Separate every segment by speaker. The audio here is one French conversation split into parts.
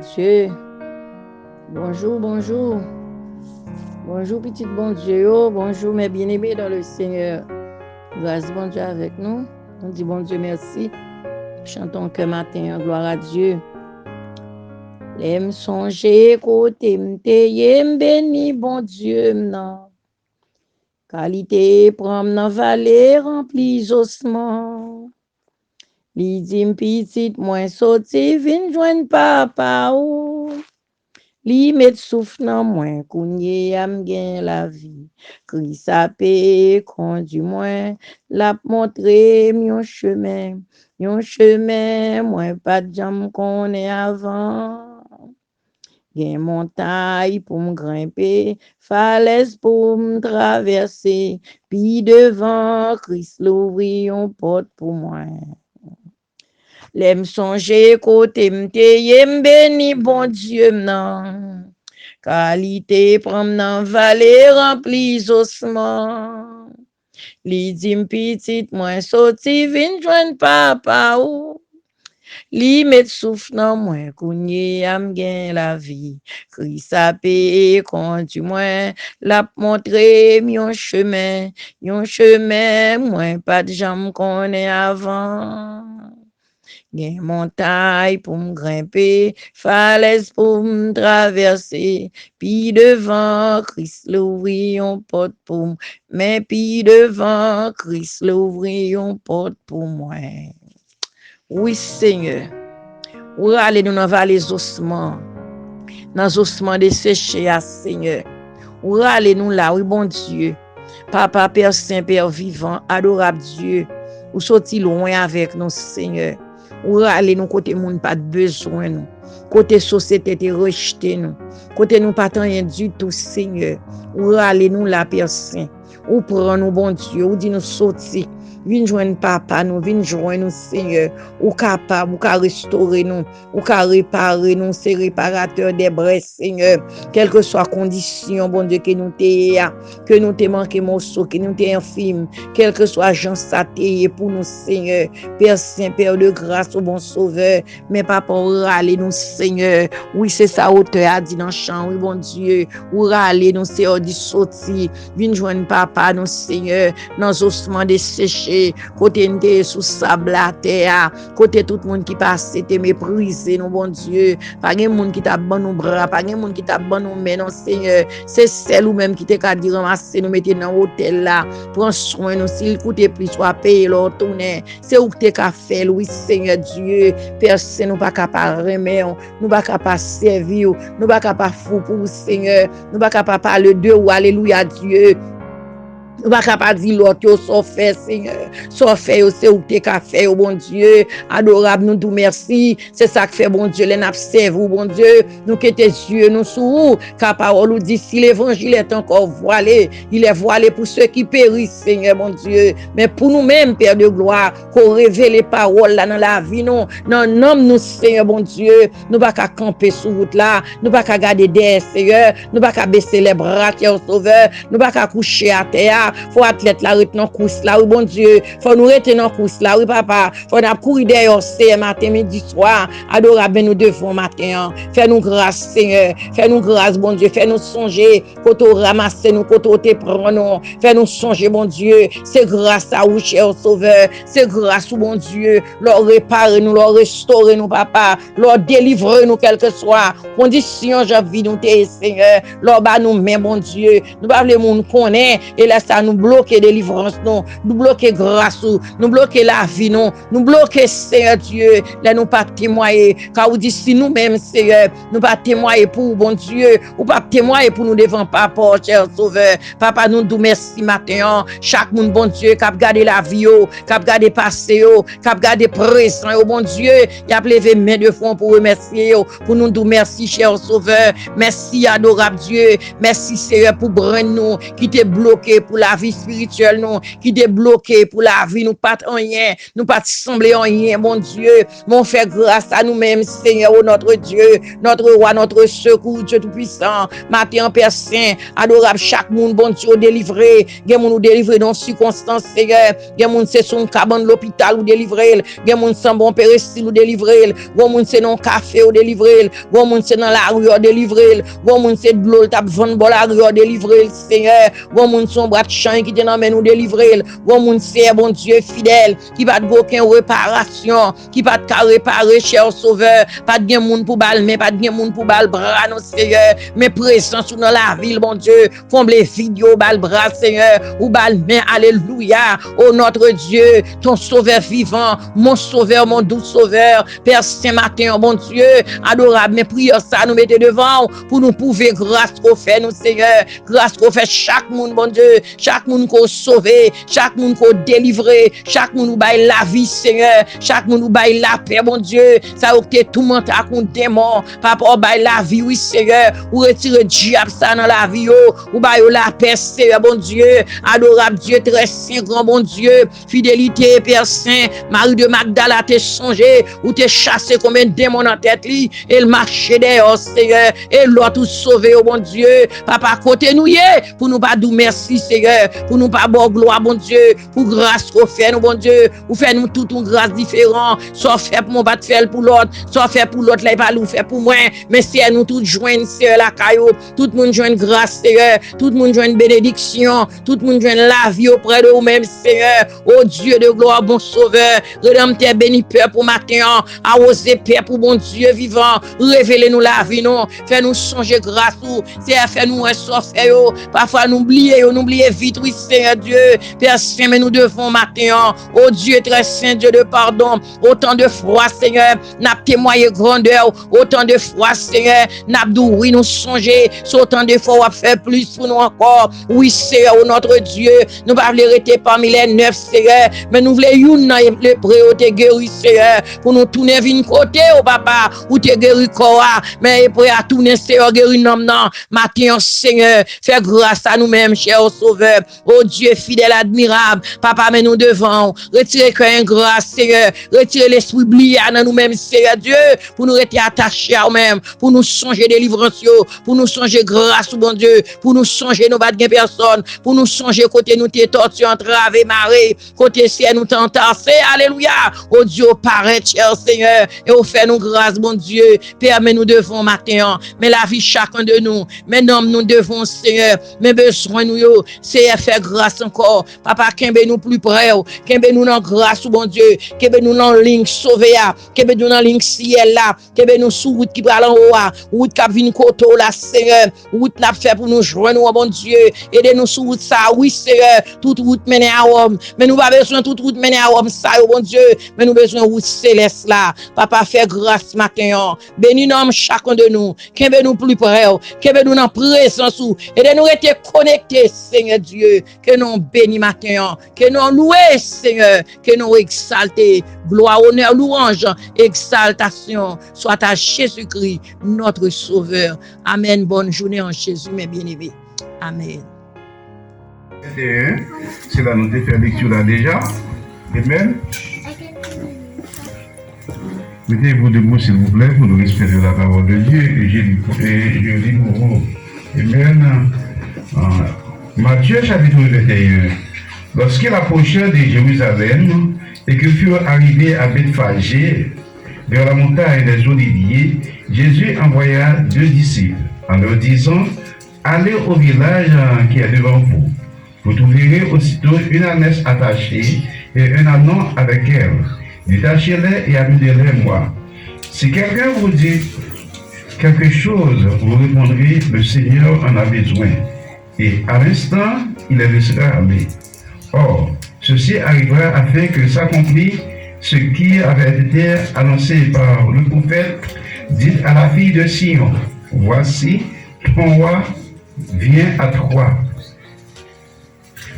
Speaker 1: Dieu. Bonjour, bonjour. Bonjour, petit bon Dieu. Bonjour, mes bien-aimés dans le Seigneur. Grâce, bon Dieu, avec nous. On dit, bon Dieu, merci. Chantons que matin, gloire à Dieu. L'aime songer, côté m'te, béni, bon Dieu, non. Qualité, prom dans vallée, rempli ossements. Li dim pitit, moins sorti, vin joindre papa ou. Li met souffle nan moins, kounye am gen la vie. Kri sapé, conduit moins, la montré yon chemin, moins pas de jam connaît avant. Gen montagne pour me grimper, falaise pour me traverser, puis devant, Christ l'ouvrit yon porte pour moi. L'aime songer côté m'te, béni bon Dieu nan. Qualité prom nan vallée rempli ossements. Li dim petit moins sorti vin joindre papa ou. Li met souffle nan moins kounye am gen la vie. Kri sapé conduit moins la montré yon chemin moins pas de jam connaît avant. Gen montagne pour me grimper, falaise pour me traverser, puis devant, Christ l'ouvrit yon porte pour moi. Mais puis devant, Christ l'ouvrit yon porte pour moi. Oui, Seigneur. Ou allez nous dans vallée ossements, dans ossements desséchés, Seigneur. Ou allez nous là, oui, bon Dieu. Papa, Père Saint, Père vivant, adorable Dieu. Ou sorti loin avec nous, Seigneur. Ou aller nous côté moun pas de besoin nous. Côté société te rejeté nous. Côté nous pas rien du tout, Seigneur. Ou aller nous la Père Saint. Ou prend nous bon Dieu, ou dit nous sortir. Vin joindre papa nous, vin joindre nous, Seigneur. Ou capable, ou ka restaurer nous, ou ka réparer nous, c'est réparateur des braises, Seigneur. Quelle que soit condition, bon Dieu, que nous te manqué morceau, que nous te infime, quel que soit gens saté pour nous, Seigneur. Père Saint, Père de grâce, au bon Sauveur, mais papa, râler nous, Seigneur. Oui, c'est ça, auteur a dit dans le chant, oui, bon Dieu, ou râler nous, Seigneur, dit sorti, vin joindre papa, nous, Seigneur, dans les ossements desséchés. Côté nous sous sable à terre, côté tout le monde qui passe te méprisé nous bon Dieu, pas gen monde qui t'a ban nous bras, pas gen monde qui t'a ban nous mains non Seigneur, c'est celle ou même qui te ka di ramasser nous mettre dans hôtel là, prends soin nous s'il coûte plus soit payer leur tourner, c'est où te ka faire oui Seigneur Dieu, personne nous pas capable remettre, nous pas capable servir, nous pas capable fou pour Seigneur, nous pas capable parler de ou alléluia Dieu. Nous pas capable dire l'autre so fait Seigneur so fait c'est ou te ka fait bon Dieu adorable nous tout merci c'est ça que fait bon Dieu les n'a servi bon Dieu nous que tes yeux nous sous car parole nous dit si l'évangile est encore voilé il est voilé pour ceux qui périssent Seigneur mon Dieu mais pour nous-mêmes Père de gloire qu'on révèle les paroles là dans la vie non nomme nous Seigneur bon Dieu nous pas qu'à camper sur route là nous pas qu'à garder derrière Seigneur nous pas qu'à baisser les bras qui est sauveur nous pas qu'à coucher à terre faut athlète là retenir course là oui bon Dieu faut nous retenir course là oui papa faut nous courir derrière c'est matin midi soir adorable nous devons matin fais nous grâce Seigneur fais nous grâce bon Dieu fais nous songer quand on ramasse nous quand on te prend nous fais nous songer bon Dieu c'est grâce à vous cher sauveur c'est grâce au bon Dieu leur réparer nous leur restaurer nous papa leur délivrer nous quelle que soit condition j'ai vie nous te Seigneur leur ba nous mais bon Dieu nous pas le monde connaît et là ça nous bloquer délivrance non nous bloquer grâce nous bloquer la vie non nous bloquer Seigneur Dieu là nous pas témoigner car vous dit si nous mêmes Seigneur nous pas témoigner pour bon Dieu ou pas témoigner pour nous devant papa cher sauveur papa nous nous merci matin chaque monde bon Dieu qui a gardé la vie qui a gardé passé qui a gardé présent bon Dieu il a levé main de front pour remercier pour nous nous merci cher sauveur merci adorable Dieu merci Seigneur pour brun nous qui t'est bloqué pour la vie spirituelle, nous, qui débloqué pour la vie, nous pas rien, nous pas sembler rien, mon Dieu, mon fait grâce à nous-mêmes, Seigneur, oh notre Dieu, notre roi, notre secours, Dieu tout-puissant, matin, Père Saint, adorable chaque monde, bon Dieu, délivré, gen moun nous délivrer dans circonstances, Seigneur, gen moun c'est son cabane l'hôpital ou délivré, gen moun sans bon péristyle ou délivré, gen moun c'est non café ou délivré, gen moun c'est dans la rue ou délivré, gen moun c'est de l'eau tap vendre bon la rue ou délivré, Seigneur, gen moun son bras de champ qui te nan men ou délivré, gen moun c'est bon Dieu fidèle, qui va de aucun réparation, qui va de réparer, cher sauveur, pas de gen moun pour bal, mais pas de gen moun pour bal bras, non, Seigneur, mais présence dans la ville, bon Dieu, comble vidéo, bal bras, Seigneur, ou bal main, alléluia, oh notre Dieu, ton sauveur vivant, mon sauveur, mon doux sauveur, Père Saint-Martin, bon Dieu, adorable, mais prions ça, nous mettez devant, pour nous prouver grâce qu'on fait, nous, Seigneur, grâce qu'on fait chaque monde, bon Dieu, chaque monde qu'on sauve, chaque monde qu'on délivre, chaque monde nous baille la vie, Seigneur, chaque monde nous baille la paix, bon Dieu, ça ou que tout monde a contre démon, papa, baille la vie, oui, Seigneur, ou retirer diable ça dans la vie, ou baille la paix, Seigneur, bon Dieu, adorable Dieu, très saint, grand bon Dieu, fidélité, Père Saint, Marie de Magdala, t'es songé, ou t'es chassé comme un démon en tête, et le marché dehors, Seigneur, et l'autre tout sauvé, oh bon Dieu, papa, côté nous, pour nous pas dire merci, Seigneur, pour nous pas boire gloire, bon Dieu, pour grâce qu'on fait, nous, bon Dieu, ou fait nous tout une grâce différente, soit fait pour mon pas de faire pour l'autre, soit fait pour l'autre, là, il va nous faire pour moi, mais c'est nous tous joindre, Seigneur, la caillou, tout le monde joindre grâce, Seigneur, tout le monde joindre bénédiction, tout le monde joindre la vie auprès de vous-même, Seigneur, oh Dieu de gloire, bon sauveur, rédempteur, béni peur pour matin, arroser peur pour bon Dieu vivant, révélez-nous la vie, non, fais-nous changer grâce, c'est fais-nous un sorcier, parfois nous oublier vite, oui, Seigneur Dieu, Père Saint, mais nous devons matin, oh Dieu très saint, Dieu de pardon, autant de foi, Seigneur, n'a témoigné grandeur, autant de foi, Seigneur, n'a dit oui, nous songer, autant de fois, on va faire plus pour nous encore, oui, Seigneur, oh notre Dieu, nous va voulons rester parmi les 9, Seigneur, mais nous voulons le pré, te guéri, Seigneur, pour nous tourner vers côté, oh papa, ou te guéri quoi, mais prêt à tourner, Seigneur, guéri non, matin, Seigneur, fais grâce à nous-mêmes, cher sauveur, oh Dieu fidèle, admirable, papa, mais nous devons retirer qu'un grâce, Seigneur, retirer l'esprit oublié dans nous-mêmes, Seigneur Dieu, pour nous rester attachés à nous-mêmes, pour nous songer délivrance, pour nous songer grâce, bon Dieu, pour nous songer nous battre personne, pour nous songer côté nous t'es torture, entravé, maré, côté ciel nous t'entassé, alléluia, oh Dieu, paraît, cher Seigneur, et au fait nous grâce, bon Dieu, Père, mais nous devons matin, mais la vie chacun de nous, mais non, nous devons, Seigneur, mais besoin nous, Seigneur, faire grâce encore, papa, qu'embe nous plus près, qu'embe nous dans grâce, bon Dieu, qu'embe nous dans ligne sauvé, qu'embe nous dans ligne ciel là, qu'embe nous sous route qui va en haut, route qui vient côté là, Seigneur, route n'a fait pour nous joindre, bon Dieu, aidez-nous sur route ça, oui, Seigneur, toute route mène à Rome, mais nous pas besoin toute route mène à Rome, ça, bon Dieu, mais nous besoin route céleste là, papa, fait grâce matin, bénis nous chacun de nous, qu'embe nous plus près, qu'embe nous dans présence, aidez-nous rester connectés, Seigneur Dieu, que nous bénis matin, que nous louer, Seigneur, que nous exalter, gloire, honneur, louange, exaltation, soit à Jésus-Christ, notre Sauveur. Amen. Bonne journée en Jésus, mes bien-aimés. Amen.
Speaker 2: C'est là, nous avons fait lecture là déjà. Amen. Mettez-vous debout, s'il vous plaît, pour nous respecter la parole de Dieu. Et je lis pour vous. Amen. Matthieu chapitre 21. Lorsqu'il approchait de Jérusalem et que furent arrivés à Bethphagée, vers la montagne des Oliviers, Jésus envoya 2 disciples en leur disant: allez au village qui est devant vous. Vous trouverez aussitôt une ânesse attachée et un ânon avec elle. Détachez-les et amenez-les moi. Si quelqu'un vous dit quelque chose, vous répondrez: le Seigneur en a besoin. Et à l'instant, il les laissera aller. Or, ceci arrivera afin que s'accomplisse ce qui avait été annoncé par le prophète. Dites à la fille de Sion: voici, ton roi vient à toi,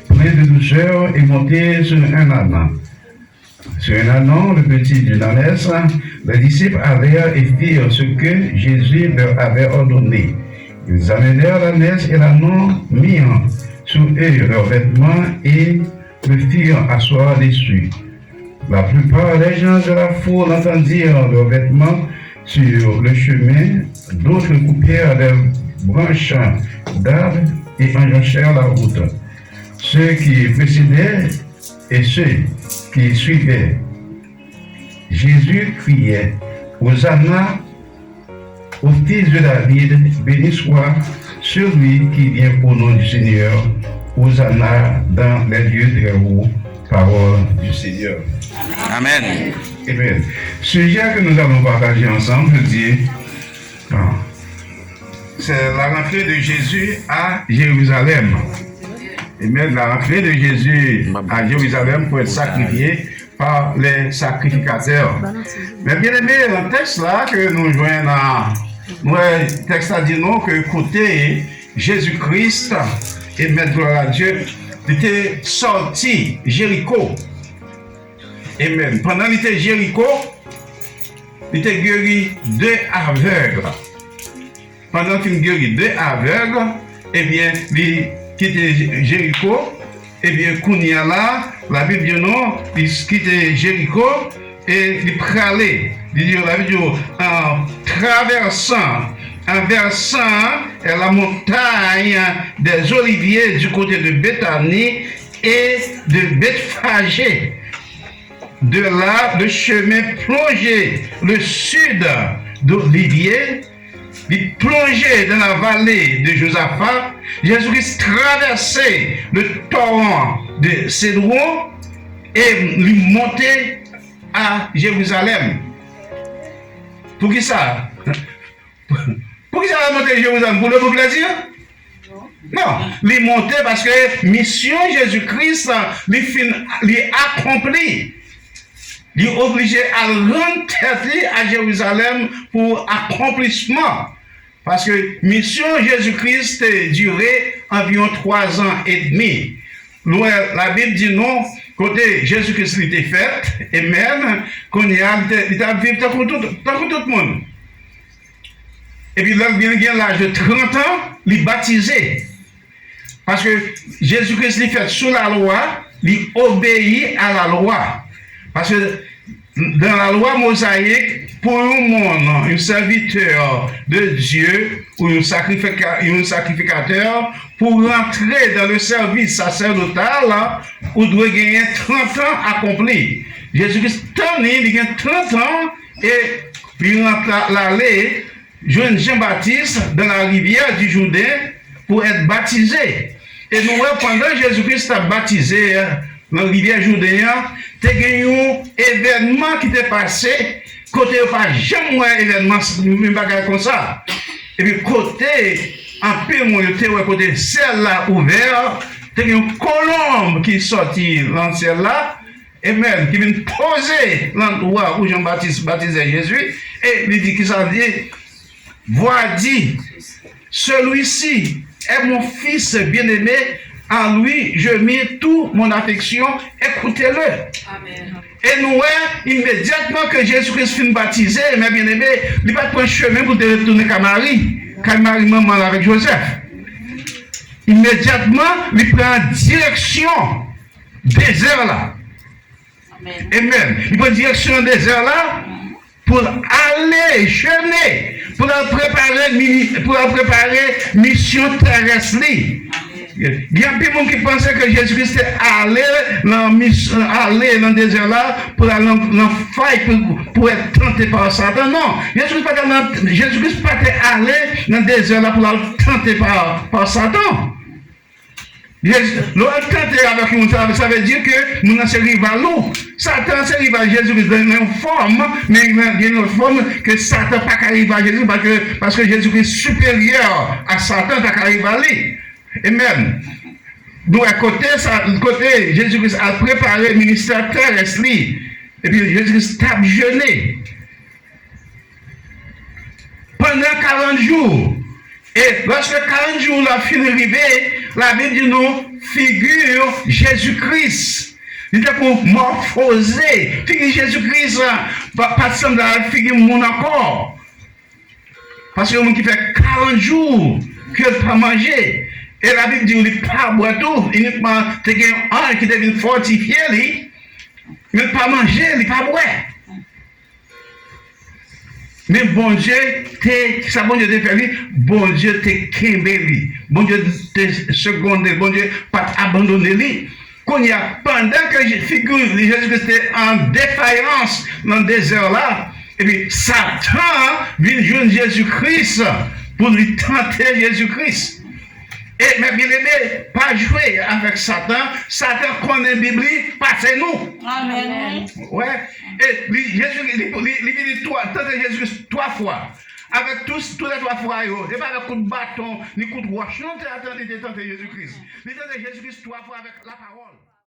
Speaker 2: plein de douceur, et monté sur un ânon. Sur un ânon, le petit d'une ânesse, les disciples allèrent et firent ce que Jésus leur avait ordonné. Ils amenèrent l'ânesse et l'ânon mis sous eux leurs vêtements et le firent asseoir dessus. La plupart des gens de la foule entendirent leurs vêtements sur le chemin, d'autres coupèrent des branches d'arbres et enjonchèrent la route. Ceux qui précédaient et ceux qui suivaient, Jésus criait, Hosanna au Fils de David, béni soit celui qui vient au nom du Seigneur, Hosanna dans les lieux très hauts, parole du Seigneur.
Speaker 3: Amen.
Speaker 2: Amen. Sujet que nous allons partager ensemble, c'est la rentrée de Jésus à Jérusalem. Amen. La rentrée de Jésus à Jérusalem pour être sacrifié par les sacrificateurs. Mais bien aimé, le texte là que nous joignons le texte a dit non que côté Jésus-Christ et mettre à Dieu, il était sorti Jéricho. Amen. Pendant qu'il était Jéricho, il était guéri 2 aveugles. Pendant qu'il guérit 2 aveugles, eh bien, il quittait Jéricho. Eh bien, Kounia là, la Bible dit non, il quittait Jéricho et il pralait. Il dit la Bible dit en traversant, en versant la montagne des Oliviers du côté de Béthanie et de Bethphagée. De là, le chemin plongeait le sud d'Olivier, il plongeait dans la vallée de Josaphat. Jésus-Christ traversait le torrent de Cédron et lui montait à Jérusalem. Pour qui ça? Pour qui ça va monter à Jérusalem? Pour le bon plaisir? Non, lui montait parce que mission Jésus-Christ lui accompli. Il est obligé à rendre tête à Jérusalem pour accomplissement. Parce que mission Jésus-Christ a duré environ 3 ans et demi. La Bible dit non, côté Jésus-Christ était fait, et même qu'on il a vécu tant que tout le monde. Et puis là, il vient l'âge de 30 ans, il est baptisé. Parce que Jésus-Christ est fait sous la loi, il obéit à la loi. Parce que dans la loi mosaïque, pour un monde, un serviteur de Dieu ou un sacrificateur, pour rentrer dans le service sacerdotal, on doit gagner 30 ans accompli. Jésus-Christ, il gagne 30 ans et il rentre l'allée, jeune Jean-Baptiste dans la rivière du Jourdain pour être baptisé. Et nous, pendant Jésus-Christ a baptisé, dans la rivière Jourdain, il y a eu un événement qui est passé, côté pas jamais un événement, même pas comme ça. Et puis côté, en peu moins, côté ciel là ouvert, il y a une colombe qui est sortie dans le ciel là, et même qui vient poser l'endroit où Jean-Baptiste baptisait Jésus, et il dit qu'il s'en dit, voici, celui-ci est mon fils bien-aimé, en lui, je mets toute mon affection, écoutez-le. Amen. Et nous, immédiatement que Jésus-Christ finit baptisé, mes bien-aimés, il va prendre chemin pour te retourner à Marie, quand Marie maman avec Joseph. Immédiatement, il prend direction désert là. Amen. Amen. Il prend direction désert là pour aller jeûner, pour préparer mission terrestre. Il y a des gens qui pensaient que Jésus-Christ est allé dans le désert là pour aller dans la faille pour être tenté par Satan. Non, Jésus-Christ pas allé dans le désert là pour être tenté par Satan. L'autre tenté avec nous, ça veut dire que nous sommes rival. Satan c'est rival Jésus-Christ dans une forme, mais il y a une autre forme que Satan pas arriver à Jésus parce que Jésus-Christ est supérieur à Satan, pas arriver à lui. Amen. Donc, à côté, Jésus-Christ a préparé le ministère terrestre. Et puis, Jésus-Christ a jeûné pendant 40 jours. Et lorsque 40 jours la fin arrivé, la Bible dit non, figure Jésus-Christ. Il était pour morphoser. Figure Jésus-Christ, pas semble à la figure mon encore. Parce que le monde qui fait 40 jours que pas manger. Et la Bible dit, il n'est pas boire tout, uniquement, tu as un qui devient fortifié, lui, mais pas manger, il n'est pas boire. Mais bon Dieu, ça bon Dieu te fait, bon Dieu te kembeli, bon Dieu te secondé, bon Dieu pas abandonné lui. Qu'on y a, pendant que je figure Jésus-Christ était en défaillance dans le désert là, et puis Satan vient joindre Jésus-Christ pour lui tenter Jésus-Christ. Et mes bien-aimés, pas jouer avec Satan. Satan connaît la Bible, pas c'est nous.
Speaker 3: Amen.
Speaker 2: Ouais. Et Jésus, il tente Jésus 3 fois. Avec tous les 3 fois, c'est pas avec coup de bâton, ni coup de roche. Non, tu as tenté Jésus-Christ. Il tente Jésus-Christ 3 fois avec la parole.